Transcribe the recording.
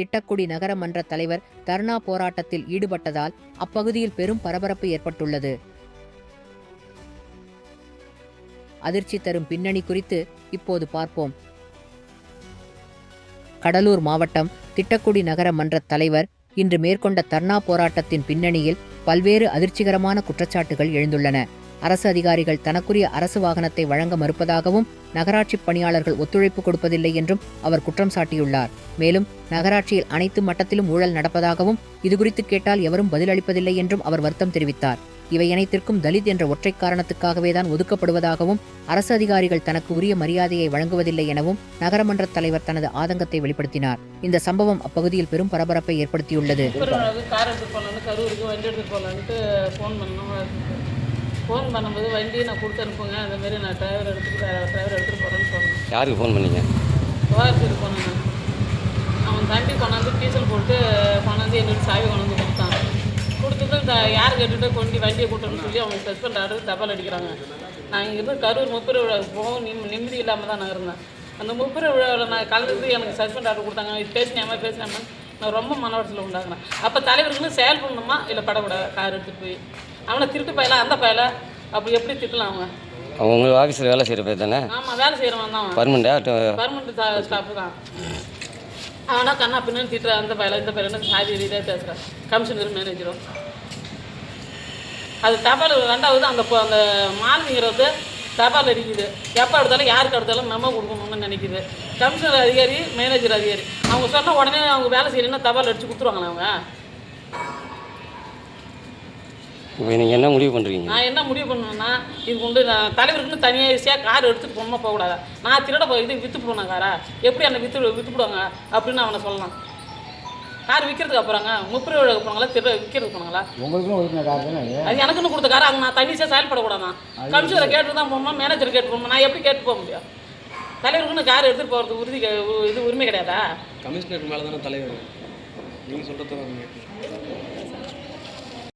திட்டக்குடி நகர மன்ற தலைவர் தர்ணா போராட்டத்தில் ஈடுபட்டதால் அப்பகுதியில் பெரும் பரபரப்பு ஏற்பட்டுள்ளது. அதிர்ச்சி தரும் பின்னணி குறித்து இப்போது பார்ப்போம். கடலூர் மாவட்டம் திட்டக்குடி நகர மன்ற தலைவர் இன்று மேற்கொண்ட தர்ணா போராட்டத்தின் பின்னணியில் பல்வேறு அதிர்ச்சிகரமான குற்றச்சாட்டுகள் எழுந்துள்ளன. அரசு அதிகாரிகள் தனக்குரிய அரசு வாகனத்தை வழங்க மறுப்பதாகவும் நகராட்சி பணியாளர்கள் ஒத்துழைப்பு கொடுப்பதில்லை என்றும் அவர் குற்றம் சாட்டியுள்ளார். மேலும் நகராட்சியில் அனைத்து மட்டத்திலும் ஊழல் நடப்பதாகவும் இதுகுறித்து கேட்டால் எவரும் பதிலளிப்பதில்லை என்றும் அவர் வருத்தம் தெரிவித்தார். இவை அனைத்திற்கும் தலித் என்ற ஒற்றை காரணத்துக்காகவேதான் ஒதுக்கப்படுவதாகவும் அரசு அதிகாரிகள் தனக்கு உரிய மரியாதையை வழங்குவதில்லை எனவும் நகரமன்ற தலைவர் தனது ஆதங்கத்தை வெளிப்படுத்தினார். இந்த சம்பவம் அப்பகுதியில் பெரும் பரபரப்பை ஏற்படுத்தியுள்ளது. ஃபோன் பண்ணும்போது வண்டியை நான் கொடுத்து அனுப்புங்க, அந்த மாதிரி நான் டிரைவர் எடுத்துகிட்டு போகிறேன்னு சொன்னேன். யாருக்கு ஃபோன் பண்ணீங்க? வாரத்துக்கு போனேன். அவன் தம்பி கொண்டாந்து டீசல் போட்டு கொண்டாந்து என்னோட சாவி கொண்டாந்து கொடுத்தான். கொடுத்துட்டு யார் கேட்டுட்டு கொண்டு வண்டியை கூட்டணும்னு சொல்லி அவங்க சஸ்பெண்ட் ஆர்டர் தபால் அடிக்கிறாங்க. நான் இங்கேருந்து கரூர் முப்பது விழாவுக்கு போகவும் நிம்மதி இல்லாமல் தான் நான் இருந்தேன். அந்த முப்பது விழாவில் நான் கலந்து எனக்கு சஸ்பெண்ட் ஆர்டர் கொடுத்தாங்க. பேசினாமல் நான் ரொம்ப மன உடச்சல் உண்டாக்குறேன். அப்போ தலைவருக்குன்னு செயல் பண்ணணுமா இல்லை படக்கூடாது? கார் எடுத்துகிட்டு போய் அவனை திருட்டு பயல அந்த பயல அப்படி எப்படி திட்டலாம்? அவங்க உங்கள் ஆஃபீஸில் வேலை செய்கிற பேர் தானே? ஆமாம், வேலை செய்கிறவன் தான். பர்மனெண்ட் ஸ்டாஃப் தான். அவனா கண்ணா பின்னு திட்டுற அந்த பயல இந்த பயல சாதி ரீதியாக பேசுகிறான். கமிஷனர் மேனேஜரும் அது தபால். ரெண்டாவது அந்த மாலுங்கிறது தபால் அடிக்குது. எப்போ எடுத்தாலும் யாருக்கு எடுத்தாலும் மெமோ கொடுக்கணும்னு நினைக்குது. கமிஷனர் அதிகாரி, மேனேஜர் அதிகாரி அவங்க சொன்னால் உடனே அவங்க வேலை செய்யணுன்னா தபால் அடித்து கொடுத்துருவாங்களா? அவங்க இப்போ நீங்கள் என்ன முடிவு பண்ணுறீங்க? நான் என்ன முடிவு பண்ணுவேன்னா, இது கொண்டு நான் தலைவருக்குன்னு தனியாக ஈஸியாக கார் எடுத்துகிட்டு போகணுமா போகக்கூடாதா? நான் திருட போய் இது விற்றுப்படுவேன் காரா? எப்படி என்னை விற்றுப்படுவாங்க அப்படின்னு அவனை சொல்லலாம். கார் விற்கிறதுக்கு அப்புறங்க 30 விழாவுக்கு போனாங்களா விற்கிறதுக்கு போனாங்களா? அது எனக்குன்னு கொடுத்த காரை அங்கே நான் தனியாக செயல்படக்கூடாதான். கமிஷனரை கேட்டு தான் போகணும், மேனேஜர் கேட்டு போகணும். நான் எப்படி கேட்டு போக முடியும்? தலைவருக்குன்னு கார் எடுத்துகிட்டு போகிறது இது உரிமை கிடையாதா? கமிஷனர் மேலே தானே தலைவர். நீங்கள் சொல்கிறது